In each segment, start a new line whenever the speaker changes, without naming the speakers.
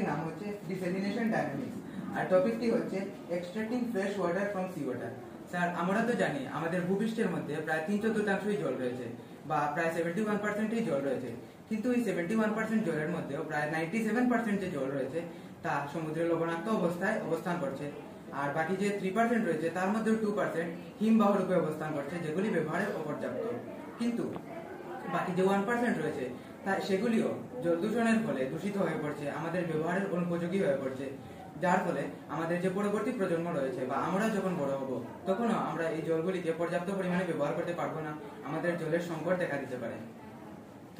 নাম হচ্ছে ডিসেলিনেশন ডায়নামিক্স আর টপিকটি হচ্ছে extracting fresh water from sea water. Sir, আমরা তো জানি আমাদের ভূপৃষ্ঠের মধ্যে প্রায় 3/4 জল রয়েছে বা প্রায় 71%ই জল রয়েছে, কিন্তু এই 71% জলের মধ্যেও প্রায় 97% যে জল রয়েছে তা সমুদ্রের লবণাক্ত অবস্থায় অবস্থান করছে। আর বাকি যে 3% রয়েছে তার মধ্যে 2% হিমবাহ রূপে অবস্থান করছে, যেগুলি ব্যবহারের অপর্যাপ্ত। কিন্তু বাকি যে 1% রয়েছে তা সেগুলিও জল দূষণের ফলে দূষিত হয়ে পড়ছে, আমাদের ব্যবহারের অনুপযোগী হয়ে পড়ছে, যার ফলে আমাদের যে পরবর্তী প্রজন্ম রয়েছে বা আমরা যখন বড় হব তখনও আমরা এই জলগুলিকে পর্যাপ্ত পরিমাণে ব্যবহার করতে পারবো না, আমাদের জলের সংকট দেখা দিতে পারে।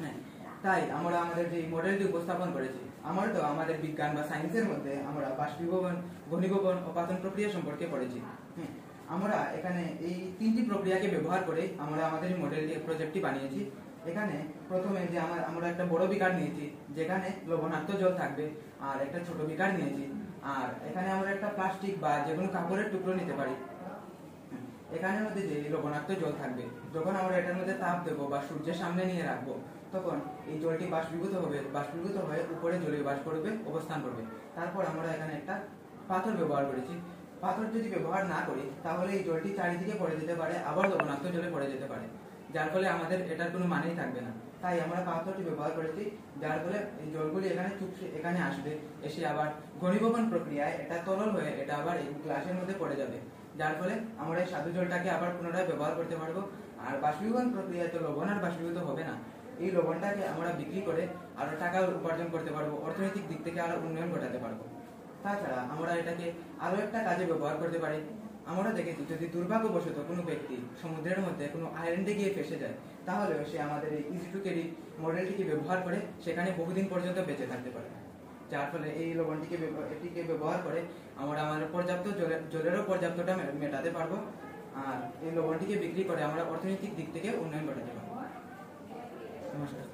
হ্যাঁ, তাই আমরা আমাদের যে মডেলটি উপস্থাপন করেছি, আমরা তো আমাদের বিজ্ঞান বা সায়েন্সের মধ্যে আমরা বাষ্পীভবন, ঘনীভবন ও পাতন প্রক্রিয়া সম্পর্কে পড়েছি। আমরা এখানে এই 3টি প্রক্রিয়াকে ব্যবহার করে আমরা আমাদের মডেলটি প্রজেক্টটি বানিয়েছি। এখানে প্রথমে যে আমরা একটা বড় বিকার নিয়েছি যেখানে লবণাক্ত জল থাকবে, আর একটা ছোট বিকার নিয়েছি, আর এখানে আমরা একটা প্লাস্টিক বা যে কোনো কাপড়ের টুকরো নিতে পারি। এখানের মধ্যে যে লবণাক্ত জল থাকবে, যখন আমরা এটার মধ্যে তাপ দেবো বা সূর্যের সামনে নিয়ে রাখবো, তখন এই জলটি বাষ্পীভূত হয়ে উপরে জলীয় বাষ্প রূপে অবস্থান করবে। তারপর আমরা এখানে একটা পাথর ব্যবহার করেছি। পাথর যদি ব্যবহার না করি তাহলে এই জলটি চারিদিকে পড়ে যেতে পারে, আবার লবণাক্ত জলে পড়ে যেতে পারে, যার ফলে আমাদের এটার কোনো মানেই থাকবে না। তাই আমরা পাথরটি ব্যবহার করেছি, যার ফলে এই জলগুলি এখানে আসবে, এসে আবার ঘনীভবন প্রক্রিয়ায় এটা তরল হয়ে এটা আবার এই গ্লাসের মধ্যে পড়ে যাবে, যার ফলে আমরা এই স্বাদু জলটাকে আবার পুনরায় ব্যবহার করতে পারবো। আর বাষ্পীভবন প্রক্রিয়ায় তো লবণ আর বাষ্পীভূত হবে না, এই লবণটাকে আমরা বিক্রি করে আরো টাকা উপার্জন করতে পারবো, অর্থনৈতিক দিক থেকে আরো উন্নয়ন ঘটাতে পারবো। তাছাড়া আমরা এটাকে আরো একটা কাজে ব্যবহার করতে পারি। আমরা দেখেছি যদি দুর্ভাগ্যবশত কোনো ব্যক্তি সমুদ্রের মধ্যে কোনো আইল্যান্ডে গিয়ে ফেসে যায়, তাহলে সে আমাদের এই ইজি টু ক্যারি মডেলটিকে ব্যবহার করে সেখানে বহুদিন পর্যন্ত বেঁচে থাকতে পারে, যার ফলে এই এটিকে ব্যবহার করে আমরা আমাদের জলেরও পর্যাপ্তটা মেটাতে পারবো, আর এই লবণটিকে বিক্রি করে আমরা অর্থনৈতিক দিক থেকে উন্নয়ন ঘটাতে পারবো। নমস্কার।